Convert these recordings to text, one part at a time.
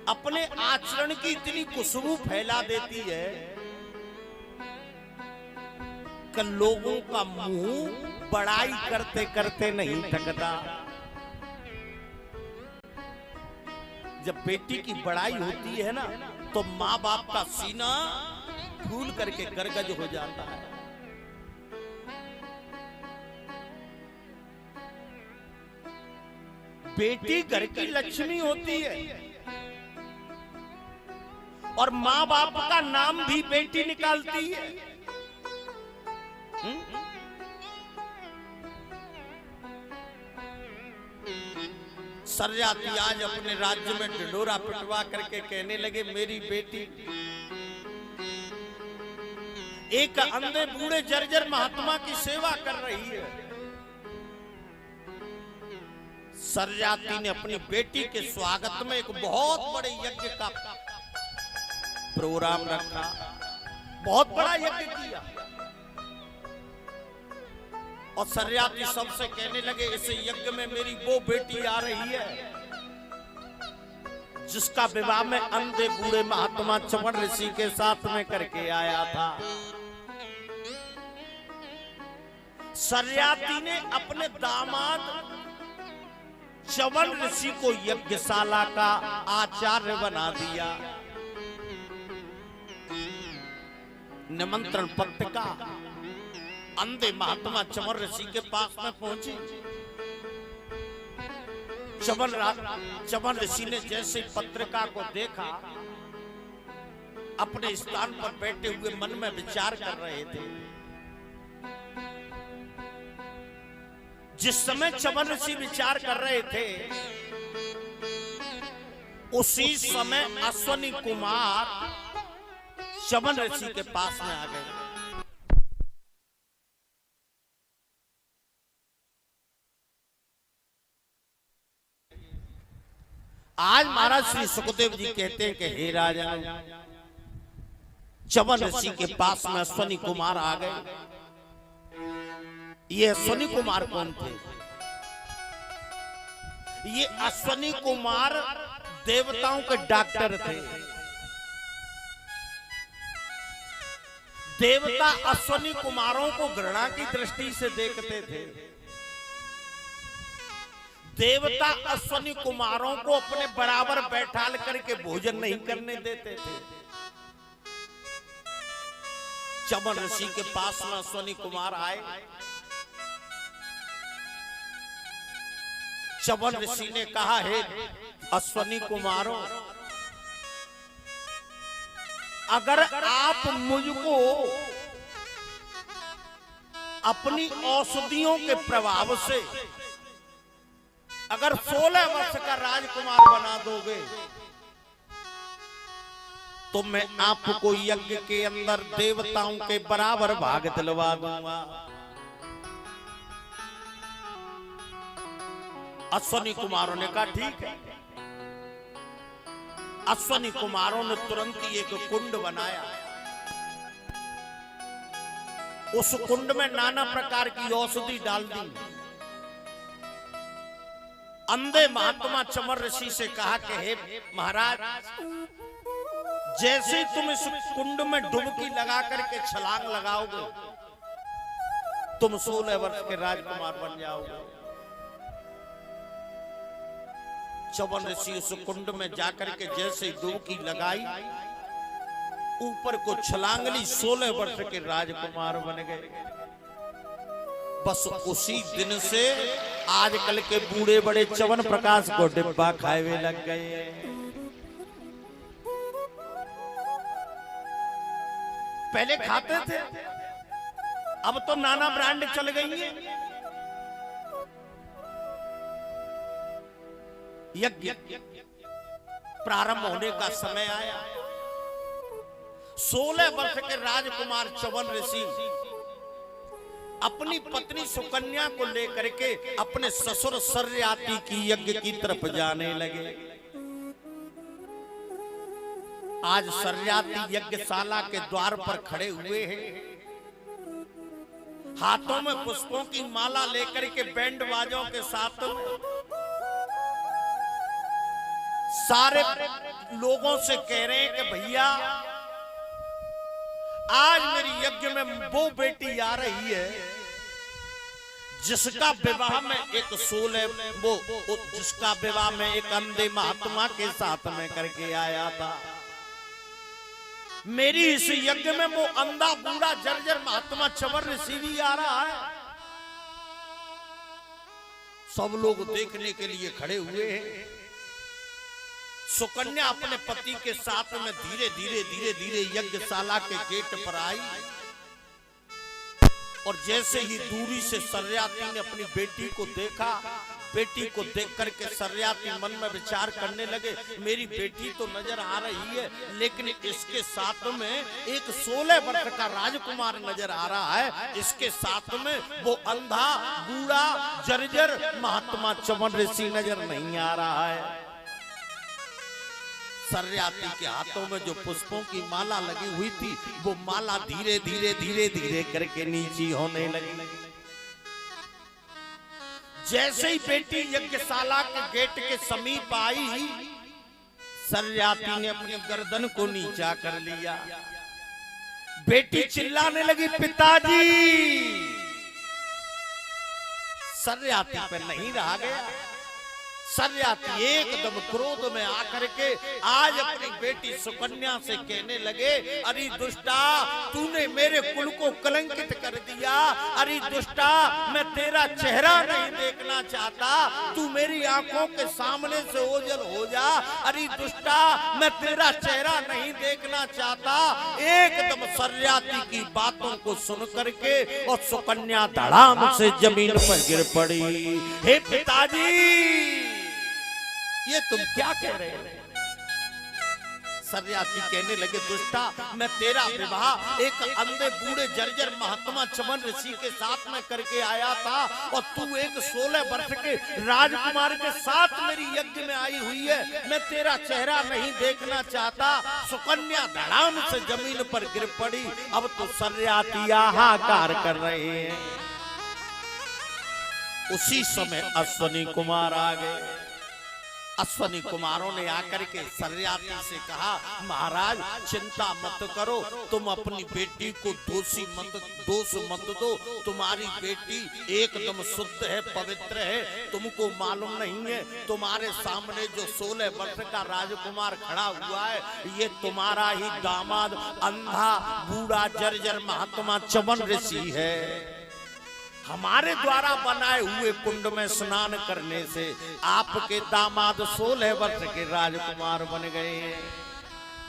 अपने आचरण की इतनी खुशबू फैला देती है कि लोगों का मुंह बड़ाई करते करते नहीं थकता। जब बेटी की बड़ाई होती है ना तो माँ बाप का सीना फूल करके गदगद हो जाता है। बेटी घर की लक्ष्मी होती है और माँ बाप का नाम भी बेटी निकालती है। सरयाती आज अपने राज्य में ढिंढोरा पिटवा करके कहने लगे मेरी बेटी एक अंधे बूढ़े जर्जर महात्मा की सेवा कर रही है। सरयाती ने अपनी बेटी के स्वागत में एक बहुत बड़े यज्ञ का प्रोग्राम रखा, बहुत बड़ा यज्ञ किया और सरयाती सबसे कहने लगे इस यज्ञ में मेरी वो बेटी आ रही है जिसका विवाह में अंधे बूढ़े महात्मा चमन ऋषि के साथ में करके आया था। सरयाती ने अपने दामाद चमन ऋषि को यज्ञशाला का आचार्य बना दिया। निमंत्रण पत्रिका अंधे महात्मा चमन ऋषि के पास में पहुंची। चमन ऋषि ने जैसे पत्रिका को देखा अपने स्थान पर बैठे हुए मन में विचार कर रहे थे। जिस समय चमन ऋषि विचार कर रहे थे उसी समय अश्वनी कुमार चमन ऋषि के पास में आ गए। आज महाराज श्री सुखदेव जी कहते हैं कि हे राजा चमन ऋषि के पास में अश्वनी कुमार आ गए। ये अश्वनी कुमार कौन थे? ये अश्वनी कुमार देवताओं के डॉक्टर थे। देवता अश्वनी कुमारों को घृणा की दृष्टि से देखते थे। देवता अश्वनी कुमारों को अपने बराबर बैठाल करके भोजन नहीं करने देते थे। चमन ऋषि के पास में अश्वनी कुमार आए। चमन ऋषि ने कहा है अश्वनी कुमारों अगर आप मुझको अपनी औषधियों के प्रभाव से अगर 16 वर्ष का राजकुमार बना दोगे तो मैं आपको यज्ञ के अंदर देवताओं के बराबर भाग दिलवा दूंगा। अश्वनी कुमारों ने कहा ठीक है। अश्वनी कुमारों ने तुरंत ही एक कुंड बनाया। उस कुंड में नाना प्रकार की औषधि डाल दी। अंधे महात्मा चमन ऋषि से कहा कि हे महाराज जैसे तुम इस कुंड में डुबकी लगा करके छलांग लगाओगे तुम 16 वर्ष के राजकुमार बन जाओगे। चमन ऋषि उस कुंड में जाकर के जैसे डुबकी लगाई ऊपर को छलांग ली, 16 वर्ष के राजकुमार बन गए। बस उसी दिन से आजकल के बूढ़े बड़े चवन प्रकाश को डिब्बा खाए लग गए। पहले खाते थे अब तो नाना ब्रांड चल गई है। यज्ञ प्रारंभ होने का समय आया। 16 वर्ष के राजकुमार चमन ऋषि अपनी पत्नी सुकन्या को लेकर के अपने ससुर सरयाती की यज्ञ की तरफ जाने लगे। आज सरयाती यज्ञशाला के द्वार पर खड़े हुए हैं। हाथों में पुष्पों की माला लेकर के बैंड बाजों के साथ सारे लोगों से कह रहे हैं कि भैया आज मेरी यज्ञ में वो बेटी आ रही है जिसका विवाह में एक सोले वो जिसका विवाह में एक अंधे महात्मा के साथ में करके आया था। मेरी इस यज्ञ में वो अंधा बूढ़ा जर्जर महात्मा चवर ऋषि भी आ रहा है। सब लोग देखने के लिए खड़े हुए हैं। सुकन्या अपने पति के साथ में धीरे धीरे यज्ञशाला के गेट पर आई और जैसे ही दूरी से सर्याती ने अपनी बेटी को देखा, बेटी को देख करके सर्याती मन में विचार करने लगे, मेरी बेटी तो नजर आ रही है लेकिन इसके साथ में एक 16 वर्ष का राजकुमार नजर आ रहा है, इसके साथ में वो अंधा बूढ़ा जर्जर महात्मा चवन ऋषि नजर नहीं आ रहा है। सर्याती के हाथों में जो पुष्पों की माला लगी हुई थी वो माला धीरे धीरे करके नीची होने लगी। जैसे ही बेटी यज्ञशाला के गेट के समीप आई, सर्याती ने अपनी गर्दन को नीचा कर लिया। बेटी चिल्लाने लगी, पिताजी। सर्याती पर नहीं रहा गया। सर्याती एकदम क्रोध में आकर के आज अपनी बेटी सुकन्या से कहने लगे, अरे दुष्टा, तूने मेरे कुल को कलंकित कर दिया। अरे दुष्टा, मैं तेरा चेहरा नहीं देखना चाहता, तू मेरी आंखों के सामने से ओझल हो जा। अरे दुष्टा, मैं तेरा चेहरा नहीं देखना चाहता। एकदम सर्याती की बातों को सुन करके और सुकन्या धड़ाम से जमीन पर गिर पड़ी। हे पिताजी, ये तुम क्या कह रहे हो? सर्याती कहने लगे, दुष्टा, मैं तेरा विवाह एक अंधे बूढ़े जर्जर महात्मा चवन ऋषि के साथ में करके आया था और तू एक 16 वर्ष के राजकुमार के साथ मेरी यज्ञ में आई हुई है। मैं तेरा चेहरा नहीं देखना चाहता। सुकन्या धड़ाम से जमीन पर गिर पड़ी। अब तो सर्याती हाहाकार कर रहे हैं। उसी समय अश्वनी कुमार आ गए। अश्वनी कुमारों ने आकर के सर्याती से कहा, महाराज चिंता मत करो, तुम अपनी बेटी को दोष मत दो। तुम्हारी बेटी एकदम शुद्ध है, पवित्र है। तुमको मालूम नहीं है, तुम्हारे सामने जो 16 वर्ष का राजकुमार खड़ा हुआ है, ये तुम्हारा ही दामाद अंधा बूढ़ा जर्जर महात्मा चवन ऋषि है। हमारे द्वारा बनाए हुए कुंड में स्नान करने से आपके दामाद 16 वर्ष के राजकुमार बन गए हैं।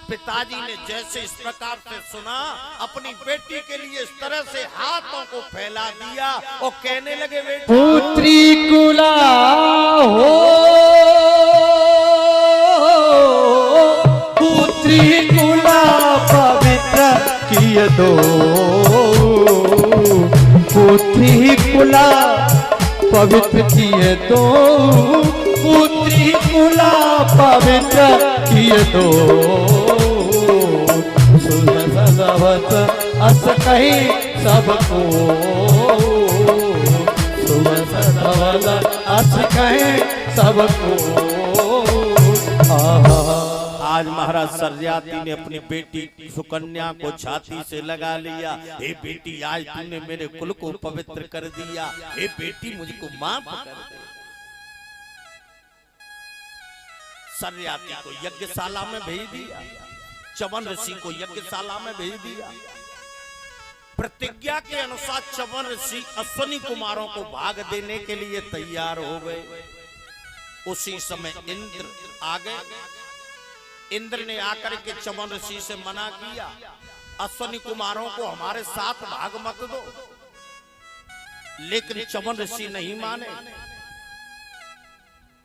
पिताजी ने जैसे इस प्रकार से सुना, अपनी बेटी के लिए इस तरह से हाथों को फैला दिया और कहने लगे, पुत्री कुला हो, पुत्री कुला पवित्र किए दो, पुत्री कुला पवित्र किए दो, पुत्री कुला पवित्र किए दो। सुसवत अस कही सबको, सुसवत अस कहे सबको। आज महाराज सर्याती ने अपनी बेटी सुकन्या को छाती से लगा लिया। हे बेटी, आज तूने मेरे कुल को पवित्र कर दिया। हे बेटी, मुझको माफ कर दे। सर्याती को यज्ञशाला में भेज दिया, चवन ऋषि को यज्ञशाला में भेज दिया। प्रतिज्ञा के अनुसार चवन ऋषि अश्वनी कुमारों को भाग देने के लिए तैयार हो गए। उसी समय इंद्र आ गए। इंद्र ने आकर के चवन ऋषि से मना किया, अश्वनी कुमारों को हमारे साथ भाग मत दो। लेकिन चवन ऋषि नहीं माने।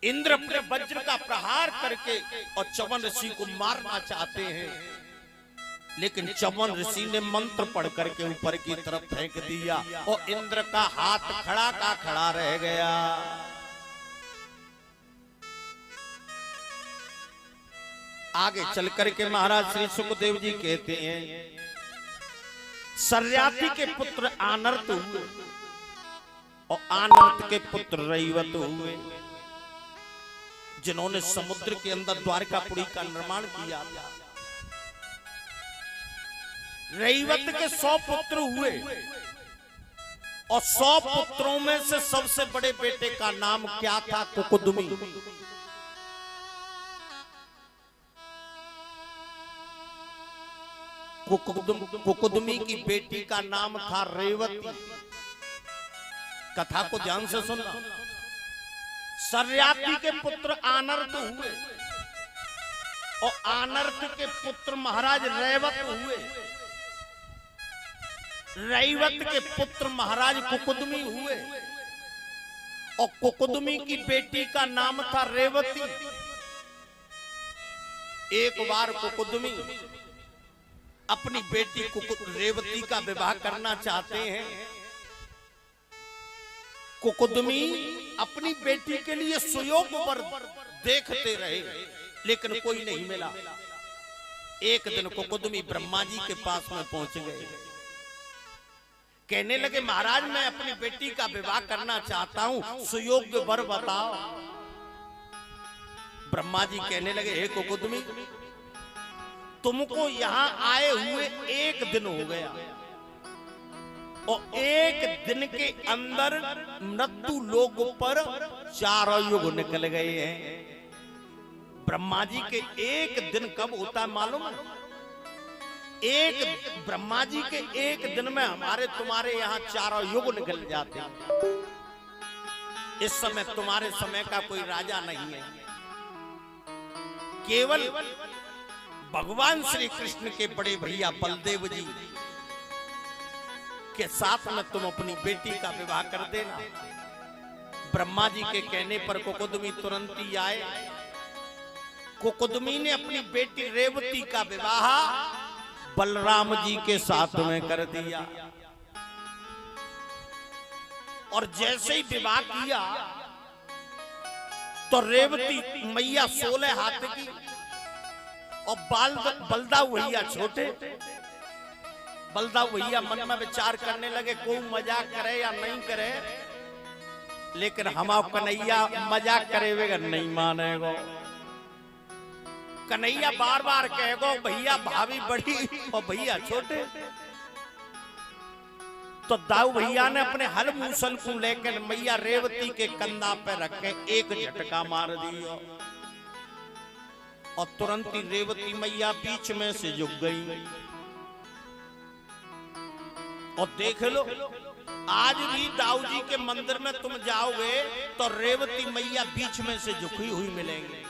इंद्र अपने वज्र का प्रहार करके और चवन ऋषि को मारना चाहते हैं, लेकिन चवन ऋषि ने मंत्र पढ़ करके ऊपर की तरफ फेंक दिया और इंद्र का हाथ खड़ा का खड़ा रह गया। आगे चल करके महाराज श्री सुखदेव जी कहते हैं, सर्याती के पुत्र आनर्त हुए और आनर्त के पुत्र रैवत हुए। जिन्होंने समुद्र के अंदर द्वारकापुरी का निर्माण किया था। रैवत के 100 पुत्र हुए और 100 पुत्रों में से सबसे बड़े बेटे का नाम क्या था? कुकुदमी। कुकुदमी की बेटी का नाम था रेवती। कथा को ध्यान से सुनना। सर्याती के पुत्र आनर्त हुए और आनर्त के पुत्र महाराज रैवत हुए। रैवत के पुत्र महाराज कुकुदमी हुए और कुकुदमी की बेटी का नाम था रेवती। एक बार कुकुदमी अपनी बेटी रेवती का विवाह करना चाहते हैं। कुकुदमी अपनी बेटी के लिए सुयोग वर देखते रहे, लेकिन कोई नहीं मिला। एक दिन कुकुदमी ब्रह्मा जी के पास में पहुंच गए। कहने लगे, महाराज मैं अपनी बेटी का विवाह करना चाहता हूं, सुयोग्य वर बताओ। ब्रह्मा जी कहने लगे, हे कुकुदमी, तुमको यहां आए हुए 1 दिन हो गया और 1 दिन के अंदर मृत्यु लोक पर 4 युग निकल गए हैं। ब्रह्मा जी के 1 दिन कब होता है मालूम है? ब्रह्मा जी के 1 दिन में हमारे तुम्हारे यहाँ 4 युग निकल जाते हैं। इस समय तुम्हारे समय का कोई राजा नहीं है। केवल भगवान श्री कृष्ण के बड़े भैया बलदेव जी के साथ में तुम अपनी बेटी का विवाह कर देना। ब्रह्मा जी के कहने पर कुकुदमी तुरंत ही आए। कुकुदमी ने अपनी बेटी रेवती का विवाह बलराम जी के साथ में कर दिया और जैसे ही विवाह किया तो रेवती मैया 16 हाथ की और बलदाऊ भैया छोटे। बलदाऊ भैया मन में विचार करने लगे, कोई मजाक करे या नहीं करे, लेकिन हम कन्हैया मजाक करेगा नहीं मानेगो। कन्हैया बार बार कहेगो भैया भाभी बड़ी और भैया छोटे। तो दाऊ भैया ने अपने हल मूसल को लेकर मैया रेवती के कंधा पे रख के एक झटका मार दिया और तुरंत ही रेवती मैया बीच में से झुक गई। और देख लो, आज भी दाऊ जी के मंदिर में तुम जाओगे तो रेवती मैया बीच में से झुकी हुई मिलेंगे।